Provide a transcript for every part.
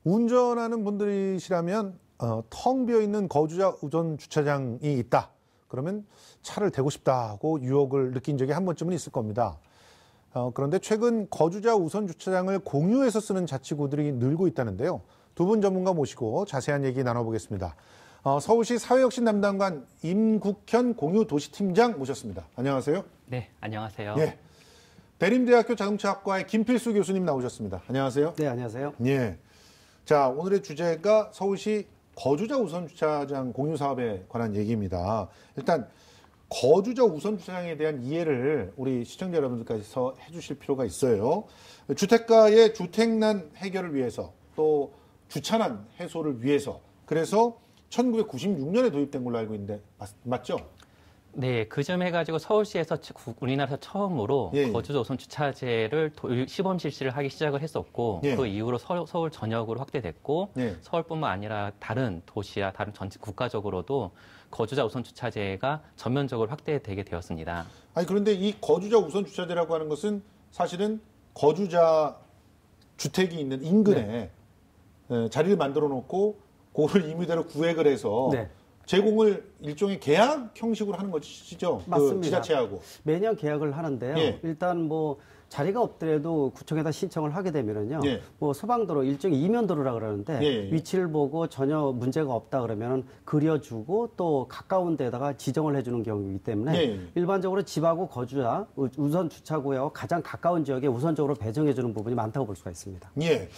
운전하는 분들이시라면 텅 비어있는 거주자 우선 주차장이 있다. 그러면 차를 대고 싶다고 유혹을 느낀 적이 한 번쯤은 있을 겁니다. 그런데 최근 거주자 우선 주차장을 공유해서 쓰는 자치구들이 늘고 있다는데요. 두 분 전문가 모시고 자세한 얘기 나눠보겠습니다. 서울시 사회혁신 담당관 임국현 공유도시팀장 모셨습니다. 안녕하세요. 네, 안녕하세요. 예. 대림대학교 자동차학과의 김필수 교수님 나오셨습니다. 안녕하세요. 네, 안녕하세요. 예. 자, 오늘의 주제가 서울시 거주자 우선 주차장 공유 사업에 관한 얘기입니다. 일단 거주자 우선 주차장에 대한 이해를 우리 시청자 여러분들까지서 해주실 필요가 있어요. 주택가의 주택난 해결을 위해서 또 주차난 해소를 위해서 그래서 1996년에 도입된 걸로 알고 있는데 맞죠? 네, 그 점 해가지고 서울시에서 우리나라에서 처음으로 예. 거주자 우선 주차제를 시범 실시를 하기 시작을 했었고 예. 그 이후로 서울 전역으로 확대됐고 예. 서울뿐만 아니라 다른 도시야 다른 전체 국가적으로도 거주자 우선 주차제가 전면적으로 확대되게 되었습니다. 아니 그런데 이 거주자 우선 주차제라고 하는 것은 사실은 거주자 주택이 있는 인근에 자리를 만들어 놓고 그거를 임의대로 구획을 해서 네. 제공을 일종의 계약 형식으로 하는 것이죠. 맞습니다. 그 지자체하고. 매년 계약을 하는데요. 예. 일단 뭐 자리가 없더라도 구청에다 신청을 하게 되면은요. 예. 뭐 소방도로 일종의 이면도로라 그러는데 예. 위치를 보고 전혀 문제가 없다 그러면은 그려주고 또 가까운 데다가 지정을 해주는 경우이기 때문에 예. 일반적으로 집하고 거주자 우선 주차구역하고 가장 가까운 지역에 우선적으로 배정해주는 부분이 많다고 볼 수가 있습니다. 예.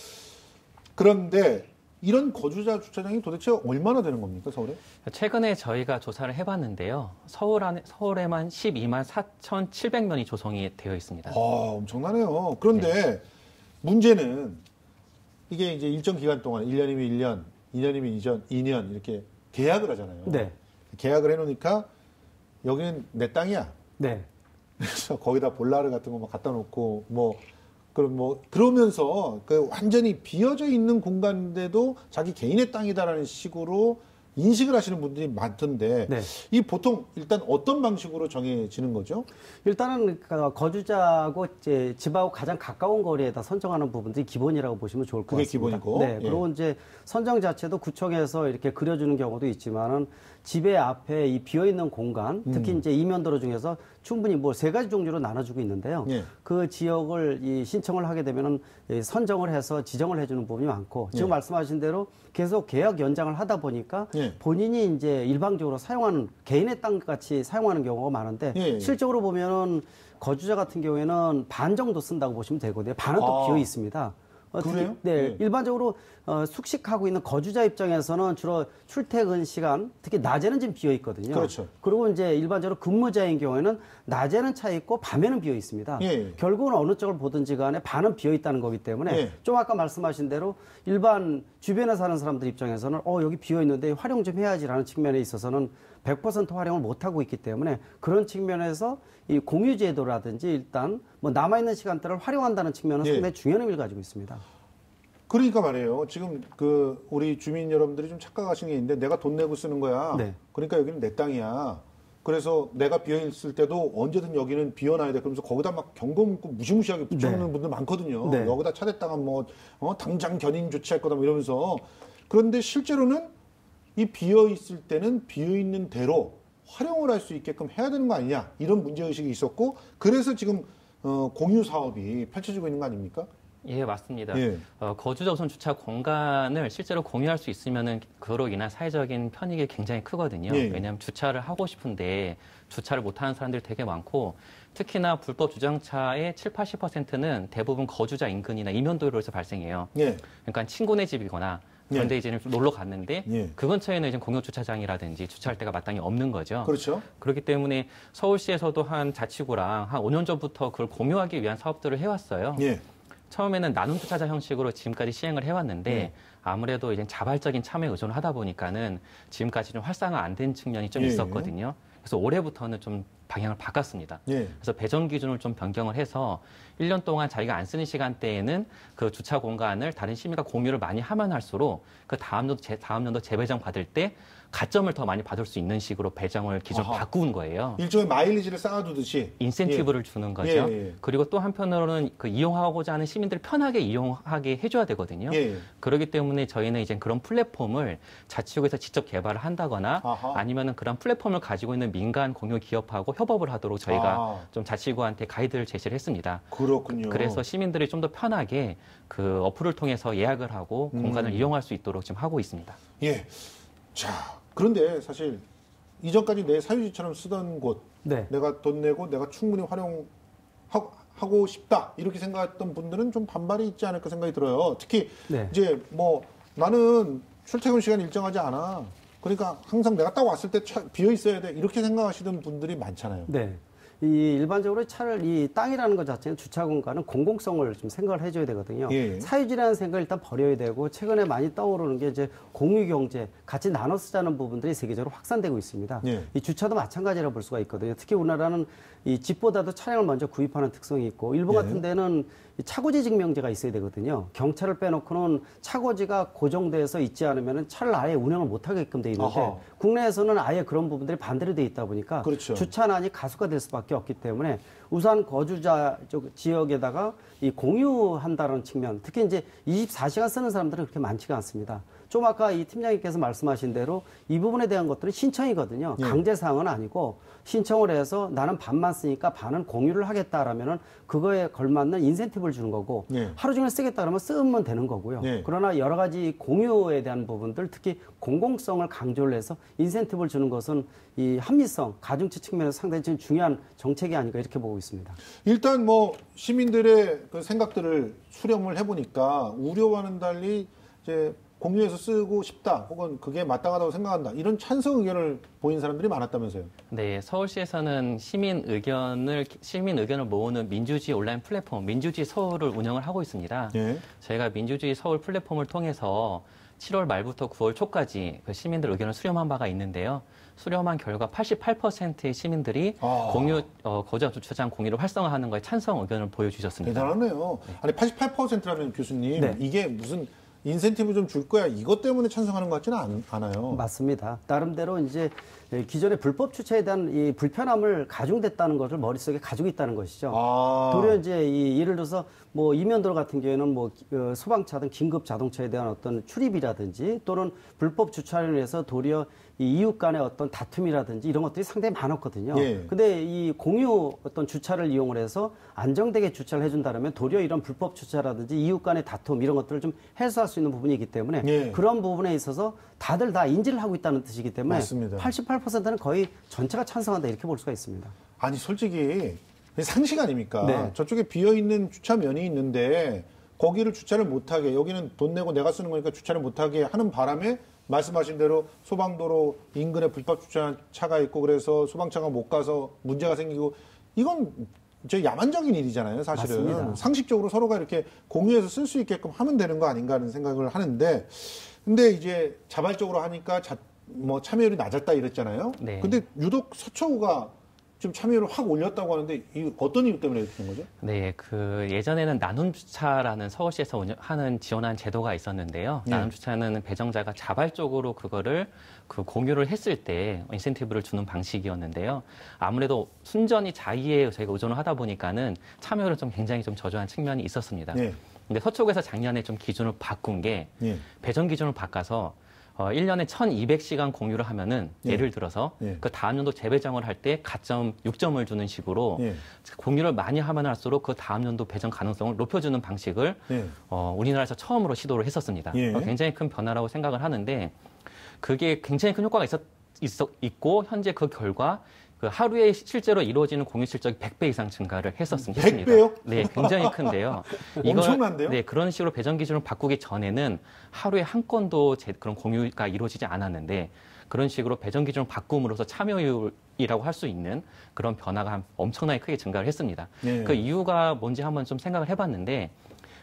그런데 이런 거주자 주차장이 도대체 얼마나 되는 겁니까, 서울에? 최근에 저희가 조사를 해봤는데요. 서울에만 12만 4,700명이 조성이 되어 있습니다. 엄청나네요. 그런데 네. 문제는 이게 이제 일정 기간 동안 1년이면 1년, 2년이면 2년 이렇게 계약을 하잖아요. 네. 계약을 해놓으니까 여기는 내 땅이야. 네. 그래서 거기다 볼라르 같은 거 막 갖다 놓고 그러면서 그 완전히 비어져 있는 공간인데도 자기 개인의 땅이다라는 식으로 인식을 하시는 분들이 많던데 네. 이 보통 일단 어떤 방식으로 정해지는 거죠? 일단은 거주자하고 이제 집하고 가장 가까운 거리에다 선정하는 부분들이 기본이라고 보시면 좋을 것 그게 같습니다. 기본이고. 네. 예. 그리고 이제 선정 자체도 구청에서 이렇게 그려주는 경우도 있지만은 집의 앞에 이 비어 있는 공간, 특히 이제 이면도로 중에서 충분히 뭐 3가지 종류로 나눠주고 있는데요. 예. 그 지역을 이 신청을 하게 되면은 선정을 해서 지정을 해주는 부분이 많고 지금 말씀하신 대로 계속 계약 연장을 하다 보니까 본인이 이제 일방적으로 사용하는 개인의 땅 같이 사용하는 경우가 많은데 실적으로 보면은 거주자 같은 경우에는 반 정도 쓴다고 보시면 되거든요. 반은 또 비어 있습니다. 그래요? 네, 일반적으로 숙식하고 있는 거주자 입장에서는 주로 출퇴근 시간, 특히 낮에는 좀 비어 있거든요. 그렇죠. 그리고 이제 일반적으로 근무자인 경우에는 낮에는 차 있고 밤에는 비어 있습니다. 결국은 어느 쪽을 보든지 간에 반은 비어 있다는 거기 때문에 좀 아까 말씀하신 대로 일반 주변에 사는 사람들 입장에서는 여기 비어 있는데 활용 좀 해야지라는 측면에 있어서는 100% 활용을 못 하고 있기 때문에 그런 측면에서 이 공유 제도라든지 일단 뭐 남아있는 시간대를 활용한다는 측면은 상당히 중요한 의미를 가지고 있습니다. 그러니까 말이에요. 지금 그 우리 주민 여러분들이 좀 착각하시는 게 있는데 내가 돈 내고 쓰는 거야. 네. 그러니까 여기는 내 땅이야. 그래서 내가 비어 있을 때도 언제든 여기는 비워놔야 돼. 그러면서 거기다 막 경고 문구 무시무시하게 붙여놓는 분들 많거든요. 여기다 차 댔다가 뭐 당장 견인 조치할 거다 뭐 이러면서. 그런데 실제로는 이 비어 있을 때는 비어 있는 대로 활용을 할 수 있게끔 해야 되는 거 아니냐 이런 문제의식이 있었고 그래서 지금 공유 사업이 펼쳐지고 있는 거 아닙니까? 예, 맞습니다. 거주자 우선 주차 공간을 실제로 공유할 수 있으면은 그로 인한 사회적인 편익이 굉장히 크거든요. 왜냐하면 주차를 하고 싶은데 주차를 못하는 사람들이 되게 많고 특히나 불법 주정차의 70~80%는 대부분 거주자 인근이나 이면도로에서 발생해요. 그러니까 친구네 집이거나 그런데 이제 놀러 갔는데 그 근처에는 이제 공용 주차장이라든지 주차할 데가 마땅히 없는 거죠. 그렇죠. 그렇기 때문에 서울시에서도 한 자치구랑 한 5년 전부터 그걸 공유하기 위한 사업들을 해왔어요. 처음에는 나눔 주차장 형식으로 지금까지 시행을 해왔는데 아무래도 이제 자발적인 참여에 의존을 하다 보니까는 지금까지 좀 활성화 안 된 측면이 좀 있었거든요. 그래서 올해부터는 좀 방향을 바꿨습니다. 예. 그래서 배정 기준을 좀 변경을 해서 1년 동안 자기가 안 쓰는 시간대에는 그 주차 공간을 다른 시민과 공유를 많이 하면 할수록 그 다음 연도 재배정 받을 때 가점을 더 많이 받을 수 있는 식으로 배정을 기준을 바꾼 거예요. 일종의 마일리지를 쌓아두듯이. 인센티브를 주는 거죠. 예, 예. 그리고 또 한편으로는 그 이용하고자 하는 시민들이 편하게 이용하게 해줘야 되거든요. 예. 그렇기 때문에 저희는 이제 그런 플랫폼을 자치구에서 직접 개발을 한다거나 아니면은 그런 플랫폼을 가지고 있는 민간 공유 기업하고 협업을 하도록 저희가 좀 자치구한테 가이드를 제시를 했습니다. 그렇군요. 그래서 시민들이 좀 더 편하게 그 어플을 통해서 예약을 하고 공간을 이용할 수 있도록 지금 하고 있습니다. 예. 자, 그런데 사실 이전까지 내 사유지처럼 쓰던 곳, 네. 내가 돈 내고 내가 충분히 활용하고 싶다 이렇게 생각했던 분들은 좀 반발이 있지 않을까 생각이 들어요. 특히 네. 이제 뭐 나는 출퇴근 시간 일정하지 않아. 그러니까 항상 내가 딱 왔을 때 비어 있어야 돼 이렇게 생각하시는 분들이 많잖아요. 네. 이 일반적으로 차를 이 땅이라는 것 자체는 주차 공간은 공공성을 좀 생각을 해줘야 되거든요. 예. 사유지라는 생각을 일단 버려야 되고 최근에 많이 떠오르는 게 이제 공유 경제, 같이 나눠 쓰자는 부분들이 세계적으로 확산되고 있습니다. 예. 이 주차도 마찬가지라고 볼 수가 있거든요. 특히 우리나라는 이 집보다도 차량을 먼저 구입하는 특성이 있고 일본 같은 데는 이 차고지 증명제가 있어야 되거든요. 경차를 빼놓고는 차고지가 고정돼서 있지 않으면 차를 아예 운영을 못하게끔 돼 있는데 아하. 국내에서는 아예 그런 부분들이 반대로 돼 있다 보니까 그렇죠. 주차난이 가속화 될 수밖에 없기 때문에 우선 거주자 지역에다가 이 공유한다는 측면, 특히 이제 24시간 쓰는 사람들은 그렇게 많지가 않습니다. 좀 아까 이 팀장님께서 말씀하신 대로 이 부분에 대한 것들은 신청이거든요. 예. 강제사항은 아니고 신청을 해서 나는 반만 쓰니까 반은 공유를 하겠다라면은 그거에 걸맞는 인센티브를 주는 거고 예. 하루 종일 쓰겠다 그러면 쓰면 되는 거고요. 예. 그러나 여러 가지 공유에 대한 부분들, 특히 공공성을 강조를 해서 인센티브를 주는 것은 이 합리성, 가중치 측면에서 상당히 좀 중요한 정책이 아닌가 이렇게 보고 있습니다. 일단 뭐 시민들의 그 생각들을 수렴을 해보니까 우려와는 달리 이제 공유해서 쓰고 싶다 혹은 그게 마땅하다고 생각한다 이런 찬성 의견을 보인 사람들이 많았다면서요. 네, 서울시에서는 시민 의견을 모으는 민주주의 온라인 플랫폼 민주주의 서울을 운영을 하고 있습니다. 예. 저희가 민주주의 서울 플랫폼을 통해서 7월 말부터 9월 초까지 그 시민들 의견을 수렴한 바가 있는데요. 수렴한 결과 88%의 시민들이 공유 거주자 주차장 공유를 활성화하는 거에 찬성 의견을 보여주셨습니다. 대단하네요. 네. 아니 88%라면 교수님 네. 이게 무슨 인센티브 좀 줄 거야 이것 때문에 찬성하는 것 같지는 않아요. 맞습니다. 나름대로 이제 기존의 불법 주차에 대한 이 불편함을 가중됐다는 것을 머릿속에 가지고 있다는 것이죠. 도리어 이제 예를 들어서 뭐 이면도로 같은 경우에는 뭐 소방차든 긴급 자동차에 대한 어떤 출입이라든지 또는 불법 주차를 위해서 도리어 이 이웃 간의 어떤 다툼이라든지 이런 것들이 상당히 많았거든요. 예. 근데 이 공유 어떤 주차를 이용을 해서 안정되게 주차를 해준다면 도리어 이런 불법 주차라든지 이웃 간의 다툼 이런 것들을 좀 해소할 수 있는 부분이기 때문에 예. 그런 부분에 있어서 다들 다 인지를 하고 있다는 뜻이기 때문에 맞습니다. 88%는 거의 전체가 찬성한다 이렇게 볼 수가 있습니다. 아니 솔직히 상식 아닙니까? 네. 저쪽에 비어있는 주차면이 있는데 거기를 주차를 못하게 여기는 돈 내고 내가 쓰는 거니까 주차를 못하게 하는 바람에 말씀하신 대로 소방도로 인근에 불법 주차차가 있고 그래서 소방차가 못 가서 문제가 생기고 이건 저 야만적인 일이잖아요, 사실은. 맞습니다. 상식적으로 서로가 이렇게 공유해서 쓸 수 있게끔 하면 되는 거 아닌가 하는 생각을 하는데 근데 이제 자발적으로 하니까 뭐 참여율이 낮았다 이랬잖아요. 네. 근데 유독 서초구가 좀 참여율을 확 올렸다고 하는데 이 어떤 이유 때문에 이렇게 된 거죠? 네, 그 예전에는 나눔 주차라는 서울시에서 지원한 제도가 있었는데요. 네. 나눔 주차는 배정자가 자발적으로 그거를 그 공유를 했을 때 인센티브를 주는 방식이었는데요. 아무래도 순전히 자의에 저희가 의존을 하다 보니까는 참여율은 좀 굉장히 좀 저조한 측면이 있었습니다. 네. 근데 서초구에서 작년에 좀 기준을 바꾼 게 네. 배정 기준을 바꿔서 1년에 1,200시간 공유를 하면은 예. 예를 들어서 예. 그 다음 연도 재배정을 할 때 가점 6점을 주는 식으로 예. 공유를 많이 하면 할수록 그 다음 연도 배정 가능성을 높여주는 방식을 예. 우리나라에서 처음으로 시도를 했었습니다. 예. 굉장히 큰 변화라고 생각을 하는데 그게 굉장히 큰 효과가 있고 현재 그 결과 그 하루에 실제로 이루어지는 공유 실적이 100배 이상 증가를 했었습니다. 100배요? 네, 굉장히 큰데요. 엄청난데요? 네, 그런 식으로 배정 기준을 바꾸기 전에는 하루에 한 건도 그런 공유가 이루어지지 않았는데 그런 식으로 배정 기준을 바꿈으로써 참여율이라고 할 수 있는 그런 변화가 엄청나게 크게 증가를 했습니다. 네. 그 이유가 뭔지 한번 좀 생각을 해봤는데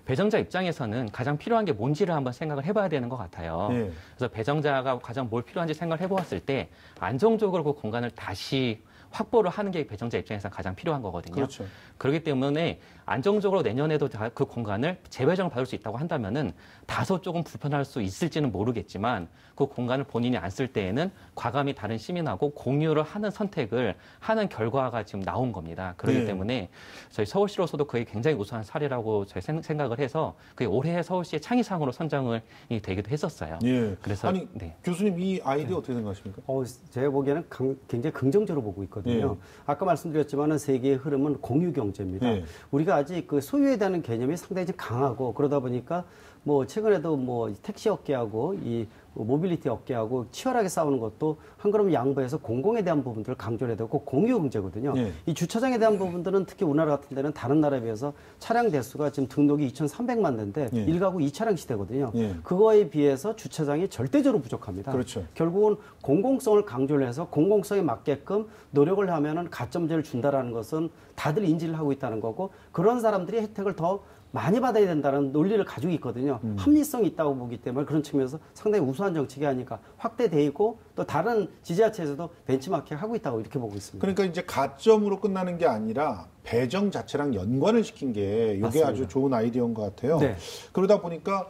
배정자 입장에서는 가장 필요한 게 뭔지를 한번 생각을 해봐야 되는 것 같아요. 네. 그래서 배정자가 가장 뭘 필요한지 생각을 해보았을 때 안정적으로 그 공간을 다시 확보를 하는 게 배정자 입장에서 가장 필요한 거거든요. 그렇죠. 그렇기 때문에 안정적으로 내년에도 그 공간을 재배정을 받을 수 있다고 한다면은 다소 조금 불편할 수 있을지는 모르겠지만 그 공간을 본인이 안 쓸 때에는 과감히 다른 시민하고 공유를 하는 선택을 하는 결과가 지금 나온 겁니다. 그렇기 네. 때문에 저희 서울시로서도 그게 굉장히 우수한 사례라고 저희 생각을 해서 그게 올해 서울시의 창의상으로 선정이 되기도 했었어요. 예. 그래서 아니 교수님 이 아이디어 어떻게 생각하십니까? 제가 보기에는 굉장히 긍정적으로 보고 있거든요. 아까 말씀드렸지만은 세계의 흐름은 공유 경제입니다. 우리가 아직 그 소유에 대한 개념이 상당히 좀 강하고 그러다 보니까 뭐 최근에도 뭐 택시 업계하고 이 모빌리티 업계하고 치열하게 싸우는 것도 한 걸음 양보해서 공공에 대한 부분들을 강조를 해야 되고 공유 경제거든요. 이 주차장에 대한 부분들은 특히 우리나라 같은 데는 다른 나라에 비해서 차량 대수가 지금 등록이 2,300만 대인데 1가구 2차량 시대거든요. 그거에 비해서 주차장이 절대적으로 부족합니다. 그렇죠. 결국은 공공성을 강조를 해서 공공성에 맞게끔 노력을 하면은 가점제를 준다라는 것은 다들 인지를 하고 있다는 거고 그런 사람들이 혜택을 더 많이 받아야 된다는 논리를 가지고 있거든요. 합리성이 있다고 보기 때문에 그런 측면에서 상당히 우수한 정책이 아닐까 확대돼 있고 또 다른 지자체에서도 벤치마킹 하고 있다고 이렇게 보고 있습니다. 그러니까 이제 가점으로 끝나는 게 아니라 배정 자체랑 연관을 시킨 게 이게 맞습니다. 아주 좋은 아이디어인 것 같아요. 네. 그러다 보니까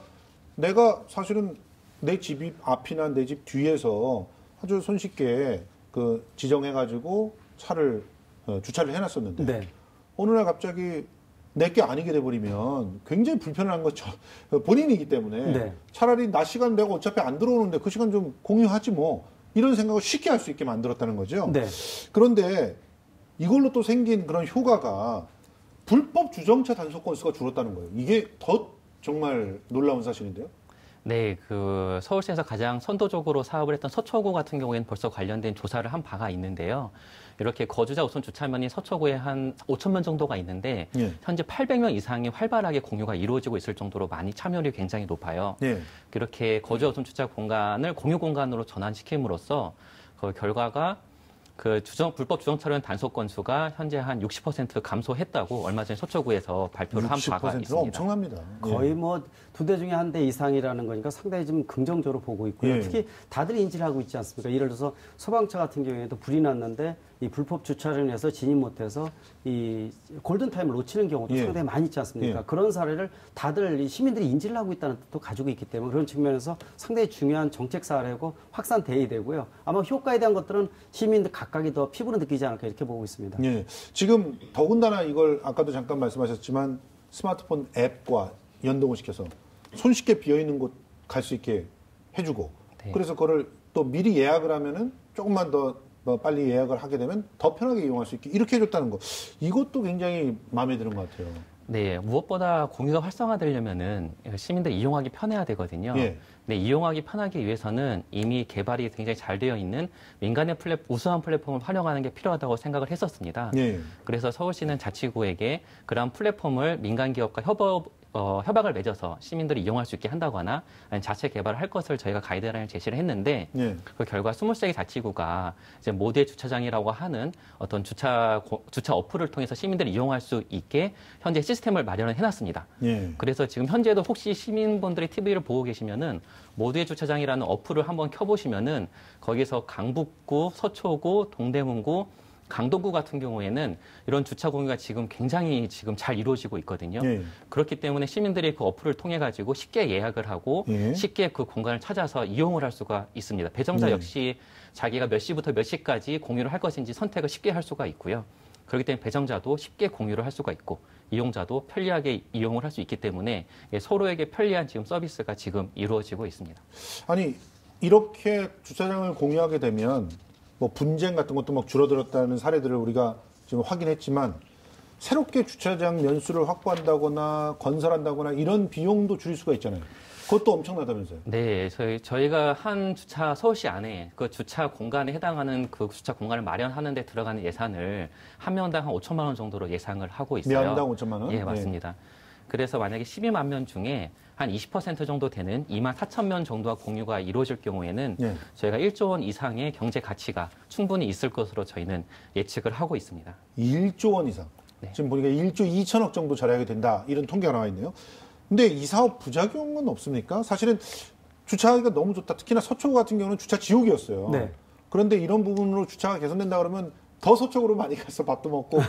내가 사실은 내 집 앞이나 내 집 뒤에서 아주 손쉽게 그 지정해가지고 차를 주차를 해놨었는데 네. 어느 날 갑자기 내게 아니게 돼버리면 굉장히 불편한 거 본인이기 때문에 네. 차라리 낮 시간 내가 어차피 안 들어오는데 그 시간 좀 공유하지 뭐 이런 생각을 쉽게 할 수 있게 만들었다는 거죠. 네. 그런데 이걸로 또 생긴 그런 효과가 불법 주정차 단속 건수가 줄었다는 거예요. 이게 더 정말 놀라운 사실인데요. 네, 그 서울시에서 가장 선도적으로 사업을 했던 서초구 같은 경우에는 벌써 관련된 조사를 한 바가 있는데요. 이렇게 거주자 우선 주차면이 서초구에 한 5,000명 정도가 있는데 현재 800명 이상이 활발하게 공유가 이루어지고 있을 정도로 많이 참여율이 굉장히 높아요. 이렇게 거주자 우선 주차 공간을 공유 공간으로 전환시킴으로써 그 결과가 그 불법 주정차량 단속 건수가 현재 한 60% 감소했다고 얼마 전에 서초구에서 발표를 한 바가 있습니다. 엄청납니다. 거의 뭐 2대 중에 1대 이상이라는 거니까 상당히 좀 긍정적으로 보고 있고요. 특히 다들 인지를 하고 있지 않습니까? 예를 들어서 소방차 같은 경우에도 불이 났는데 이 불법 주차를 해서 진입 못해서 이 골든타임을 놓치는 경우도 상당히 많이 있지 않습니까? 그런 사례를 다들 시민들이 인지를 하고 있다는 뜻도 가지고 있기 때문에 그런 측면에서 상당히 중요한 정책 사례고 확산돼야 되고요. 아마 효과에 대한 것들은 시민들 각각이 더 피부로 느끼지 않을까 이렇게 보고 있습니다. 지금 더군다나 이걸 아까도 잠깐 말씀하셨지만 스마트폰 앱과 연동을 시켜서 손쉽게 비어있는 곳 갈 수 있게 해주고 그래서 그거를 또 미리 예약을 하면은 조금만 더 빨리 예약을 하게 되면 더 편하게 이용할 수 있게 이렇게 해줬다는 거 이것도 굉장히 마음에 드는 것 같아요. 네, 무엇보다 공유가 활성화되려면은 시민들이 이용하기 편해야 되거든요. 네, 이용하기 편하기 위해서는 이미 개발이 굉장히 잘 되어 있는 민간의 우수한 플랫폼을 활용하는 게 필요하다고 생각을 했었습니다. 그래서 서울시는 자치구에게 그런 플랫폼을 민간 기업과 협약을 맺어서 시민들이 이용할 수 있게 한다거나 아니면 자체 개발을 할 것을 저희가 가이드라인을 제시를 했는데 그 결과 23개 자치구가 이제 모두의 주차장이라고 하는 어떤 주차 어플을 통해서 시민들이 이용할 수 있게 현재 시스템을 마련을 해놨습니다. 그래서 지금 현재도 혹시 시민분들이 TV를 보고 계시면은 모두의 주차장이라는 어플을 한번 켜보시면은 거기서 강북구, 서초구, 동대문구 강동구 같은 경우에는 이런 주차 공유가 지금 굉장히 잘 이루어지고 있거든요. 그렇기 때문에 시민들이 그 어플을 통해 가지고 쉽게 예약을 하고 쉽게 그 공간을 찾아서 이용을 할 수가 있습니다. 배정자 역시 자기가 몇 시부터 몇 시까지 공유를 할 것인지 선택을 쉽게 할 수가 있고요. 그렇기 때문에 배정자도 쉽게 공유를 할 수가 있고 이용자도 편리하게 이용을 할 수 있기 때문에 서로에게 편리한 지금 서비스가 지금 이루어지고 있습니다. 아니 이렇게 주차장을 공유하게 되면 뭐 분쟁 같은 것도 막 줄어들었다는 사례들을 우리가 지금 확인했지만 새롭게 주차장 면수를 확보한다거나 건설한다거나 이런 비용도 줄일 수가 있잖아요. 그것도 엄청나다면서요? 네, 저희가 한 서울시 안에 그 주차 공간에 해당하는 그 주차 공간을 마련하는 데 들어가는 예산을 한 명당 한 5천만 원 정도로 예상을 하고 있어요. 명당 5천만 원? 예, 맞습니다. 그래서 만약에 12만 명 중에 한 20% 정도 되는 2만 4천 명 정도가 공유가 이루어질 경우에는 저희가 1조 원 이상의 경제 가치가 충분히 있을 것으로 저희는 예측을 하고 있습니다. 1조 원 이상? 지금 보니까 1조 2천억 정도 절약이 된다. 이런 통계가 나와 있네요. 근데 이 사업 부작용은 없습니까? 사실은 주차하기가 너무 좋다. 특히나 서초구 같은 경우는 주차 지옥이었어요. 그런데 이런 부분으로 주차가 개선된다 그러면 더 서쪽으로 많이 가서 밥도 먹고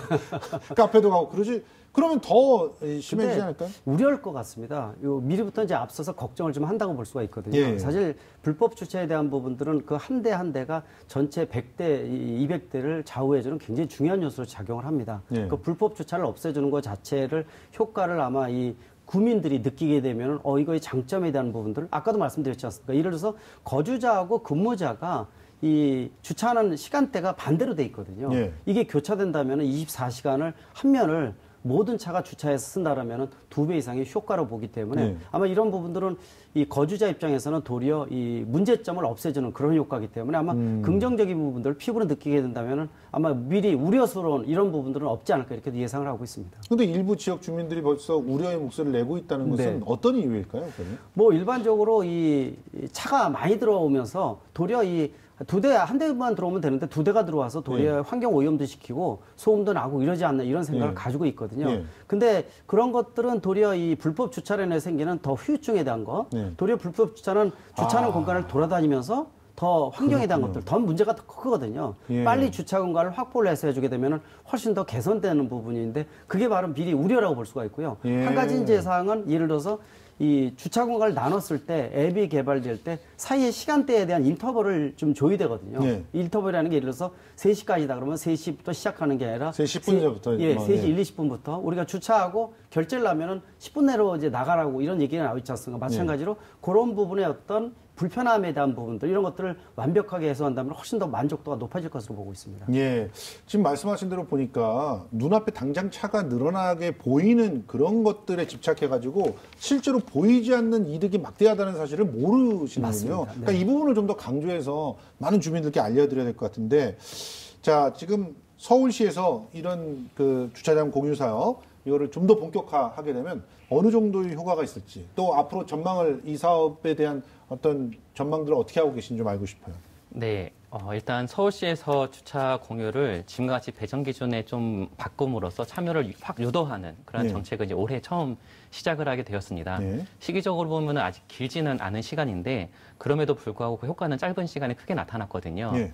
카페도 가고 그러지. 그러면 더 심해지지 않을까요? 우려할 것 같습니다. 미리부터 이제 앞서서 걱정을 좀 한다고 볼 수가 있거든요. 예. 사실 불법 주차에 대한 부분들은 그 한 대 한 대가 전체 100대, 200대를 좌우해주는 굉장히 중요한 요소로 작용을 합니다. 예. 그 불법 주차를 없애주는 것 자체를 효과를 아마 이 구민들이 느끼게 되면은 이거의 장점에 대한 부분들 아까도 말씀드렸지 않습니까? 예를 들어서 거주자하고 근무자가 이 주차하는 시간대가 반대로 돼 있거든요. 예. 이게 교차된다면 24시간을 한 면을 모든 차가 주차해서 쓴다라면 2배 이상의 효과로 보기 때문에 네. 아마 이런 부분들은 이 거주자 입장에서는 도리어 이 문제점을 없애주는 그런 효과이기 때문에 아마 긍정적인 부분들을 피부로 느끼게 된다면 아마 미리 우려스러운 이런 부분들은 없지 않을까 이렇게 예상을 하고 있습니다. 그런데 일부 지역 주민들이 벌써 우려의 목소리를 내고 있다는 것은 네. 어떤 이유일까요? 그러면? 뭐 일반적으로 이 차가 많이 들어오면서 도리어 이 한 대만 들어오면 되는데 2대가 들어와서 도리어 네. 환경 오염도 시키고 소음도 나고 이러지 않나 이런 생각을 네. 가지고 있거든요. 네. 근데 그런 것들은 도리어 이 불법 주차로 인해 생기는 더 후유증에 대한 거, 네. 도리어 불법 주차는 주차하는 공간을 돌아다니면서 더 환경에 대한 그렇군요. 것들, 더 문제가 더 크거든요. 예. 빨리 주차 공간을 확보를 해서 해주게 되면 훨씬 더 개선되는 부분인데 그게 바로 미리 우려라고 볼 수가 있고요. 예. 한 가지 이제 사항은 예를 들어서 이 주차 공간을 나눴을 때 앱이 개발될 때 사이의 시간대에 대한 인터벌을 좀 줘야 되거든요. 네. 인터벌이라는 게 예를 들어서 3시까지다 그러면 3시부터 시작하는 게 아니라 3시 10분 전부터. 예, 3시 네. 1, 20분부터 우리가 주차하고 결제를 하면은 10분 내로 이제 나가라고 이런 얘기가 나와 있지 않습니까? 마찬가지로 그런 부분의 어떤 불편함에 대한 부분들 이런 것들을 완벽하게 해소한다면 훨씬 더 만족도가 높아질 것으로 보고 있습니다. 예. 지금 말씀하신 대로 보니까 눈앞에 당장 차가 늘어나게 보이는 그런 것들에 집착해가지고 실제로 보이지 않는 이득이 막대하다는 사실을 모르시는군요. 맞습니다. 네. 그러니까 이 부분을 좀 더 강조해서 많은 주민들께 알려드려야 될 것 같은데, 자, 지금 서울시에서 이런 그 주차장 공유 사업 이거를 좀 더 본격화하게 되면 어느 정도의 효과가 있을지, 또 앞으로 전망을 이 사업에 대한 어떤 전망들을 어떻게 하고 계신지 좀 알고 싶어요. 네. 일단 서울시에서 주차 공유를 지금과 같이 배정 기준에 좀 바꿈으로써 참여를 확 유도하는 그런 네. 정책을 이제 올해 처음 시작을 하게 되었습니다. 네. 시기적으로 보면 아직 길지는 않은 시간인데 그럼에도 불구하고 그 효과는 짧은 시간에 크게 나타났거든요. 네.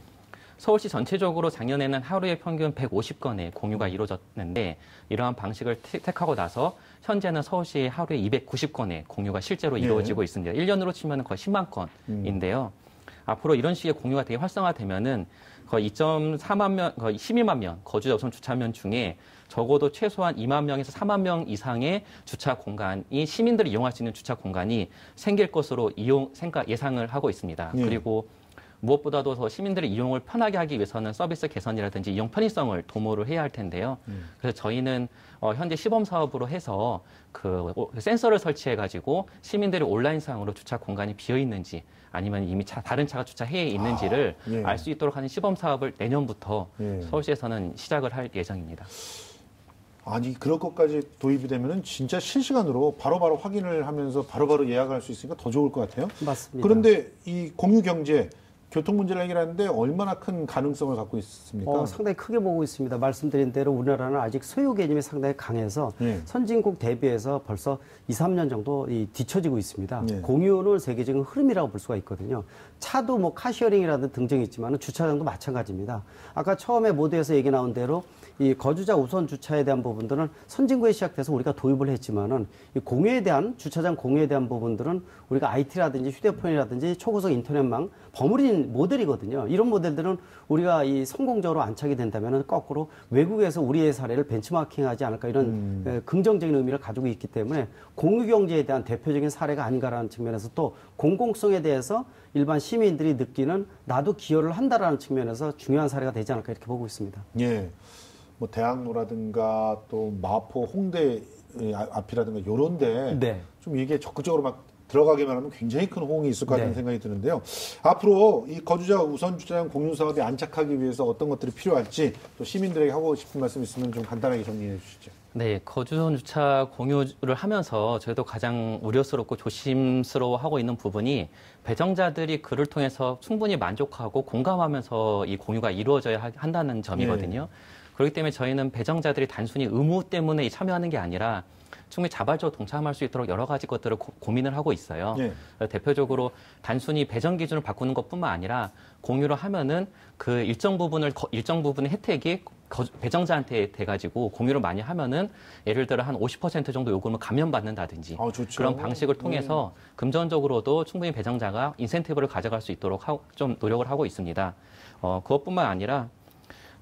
서울시 전체적으로 작년에는 하루에 평균 150건의 공유가 이루어졌는데 이러한 방식을 택하고 나서 현재는 서울시 하루에 290건의 공유가 실제로 이루어지고 있습니다. 1년으로 치면 거의 10만 건인데요. 앞으로 이런 식의 공유가 되게 활성화되면은 거의 2.4만 명, 거의 12만 명 거주자 우선 주차면 중에 적어도 최소한 2만 명에서 4만 명 이상의 주차 공간이 시민들이 이용할 수 있는 주차 공간이 생길 것으로 예상을 하고 있습니다. 그리고 무엇보다도 더 시민들의 이용을 편하게 하기 위해서는 서비스 개선이라든지 이용 편의성을 도모를 해야 할 텐데요. 그래서 저희는 현재 시범 사업으로 해서 그 센서를 설치해 가지고 시민들이 온라인상으로 주차 공간이 비어 있는지 아니면 이미 다른 차가 주차해 있는지를 예. 알 수 있도록 하는 시범 사업을 내년부터 예. 서울시에서는 시작을 할 예정입니다. 아니, 그럴 것까지 도입이 되면은 진짜 실시간으로 바로바로 확인을 하면서 바로바로 예약할 수 있으니까 더 좋을 것 같아요. 맞습니다. 그런데 이 공유 경제, 교통 문제를 해결하는데 얼마나 큰 가능성을 갖고 있습니까? 상당히 크게 보고 있습니다. 말씀드린 대로 우리나라는 아직 소유 개념이 상당히 강해서 네. 선진국 대비해서 벌써 2, 3년 정도 뒤처지고 있습니다. 네. 공유는 세계적인 흐름이라고 볼 수가 있거든요. 차도 뭐 카시어링이라든 등등이 있지만 주차장도 마찬가지입니다. 아까 처음에 모두에서 얘기 나온 대로 이 거주자 우선 주차에 대한 부분들은 선진국에 시작돼서 우리가 도입을 했지만은 이 공유에 대한 주차장 공유에 대한 부분들은 우리가 IT라든지 휴대폰이라든지 초고속 인터넷망 버무린 모델이거든요. 이런 모델들은 우리가 이 성공적으로 안착이 된다면은 거꾸로 외국에서 우리의 사례를 벤치마킹하지 않을까 이런 긍정적인 의미를 가지고 있기 때문에 공유 경제에 대한 대표적인 사례가 아닌가라는 측면에서 또 공공성에 대해서 일반 시민들이 느끼는 나도 기여를 한다라는 측면에서 중요한 사례가 되지 않을까 이렇게 보고 있습니다. 예. 뭐 대학로라든가 또 마포, 홍대 앞이라든가 요런데 네. 좀 이게 적극적으로 막 들어가기만 하면 굉장히 큰 호응이 있을 것 같다는 네. 생각이 드는데요. 앞으로 이 거주자 우선 주차장 공유 사업에 안착하기 위해서 어떤 것들이 필요할지 또 시민들에게 하고 싶은 말씀 있으면 좀 간단하게 정리해 주시죠. 네, 거주선 주차 공유를 하면서 저희도 가장 우려스럽고 조심스러워하고 있는 부분이 배정자들이 그를 통해서 충분히 만족하고 공감하면서 이 공유가 이루어져야 한다는 점이거든요. 그렇기 때문에 저희는 배정자들이 단순히 의무 때문에 참여하는 게 아니라 충분히 자발적으로 동참할 수 있도록 여러 가지 것들을 고민을 하고 있어요. 대표적으로 단순히 배정 기준을 바꾸는 것뿐만 아니라 공유를 하면은 그 일정 부분의 혜택이 배정자한테 돼가지고 공유를 많이 하면은 예를 들어 한 50% 정도 요금을 감면받는다든지 그런 방식을 통해서 금전적으로도 충분히 배정자가 인센티브를 가져갈 수 있도록 좀 노력을 하고 있습니다. 그것뿐만 아니라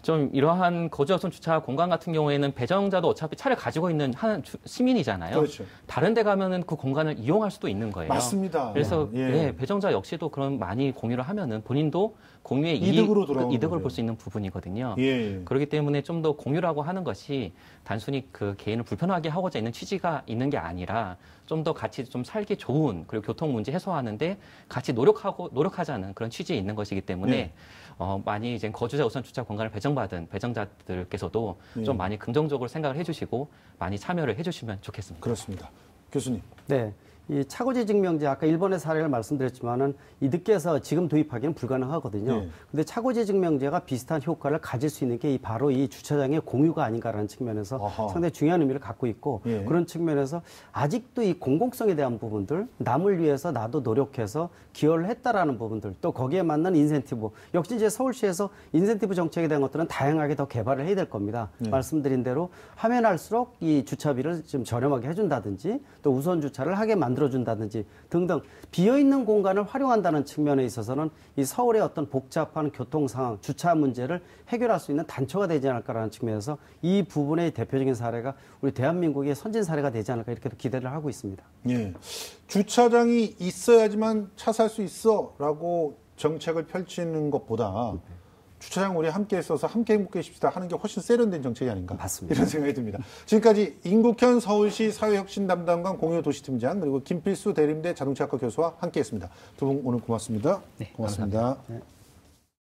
좀 이러한 거주자우선 주차 공간 같은 경우에는 배정자도 어차피 차를 가지고 있는 한 시민이잖아요. 그렇죠. 다른 데 가면은 그 공간을 이용할 수도 있는 거예요. 맞습니다. 그래서 배정자 역시도 그런 많이 공유를 하면은 본인도 공유의 이득을 볼 수 있는 부분이거든요. 그렇기 때문에 좀 더 공유라고 하는 것이 단순히 그 개인을 불편하게 하고자 있는 취지가 있는 게 아니라 좀 더 같이 좀 살기 좋은 그리고 교통 문제 해소하는데 같이 노력하자는 그런 취지에 있는 것이기 때문에 많이 이제 거주자 우선 주차 공간을 배정받은 배정자들께서도 좀 많이 긍정적으로 생각을 해주시고 많이 참여를 해주시면 좋겠습니다. 그렇습니다. 교수님. 네. 이 차고지 증명제 아까 일본의 사례를 말씀드렸지만은 이 늦게서 지금 도입하기는 불가능하거든요. 근데 차고지 증명제가 비슷한 효과를 가질 수 있는 게 바로 이 주차장의 공유가 아닌가라는 측면에서 상당히 중요한 의미를 갖고 있고 그런 측면에서 아직도 이 공공성에 대한 부분들 남을 위해서 나도 노력해서 기여를 했다라는 부분들 또 거기에 맞는 인센티브 역시 이제 서울시에서 인센티브 정책에 대한 것들은 다양하게 더 개발을 해야 될 겁니다. 말씀드린 대로 하면 할수록 이 주차비를 좀 저렴하게 해준다든지 또 우선 주차를 하게 만들어준다든지 등등 비어있는 공간을 활용한다는 측면에 있어서는 이 서울의 어떤 복잡한 교통 상황, 주차 문제를 해결할 수 있는 단초가 되지 않을까라는 측면에서 이 부분의 대표적인 사례가 우리 대한민국의 선진 사례가 되지 않을까 이렇게 기대를 하고 있습니다. 주차장이 있어야지만 차 살 수 있어라고 정책을 펼치는 것보다 주차장 우리 함께 있어서 함께 행복해 십시다 하는 게 훨씬 세련된 정책이 아닌가. 맞습니다. 이런 생각이 듭니다. 지금까지 임국현 서울시 사회혁신 담당관 공유도시팀장 그리고 김필수 대림대 자동차학과 교수와 함께했습니다. 두 분 오늘 고맙습니다. 네, 고맙습니다. 네.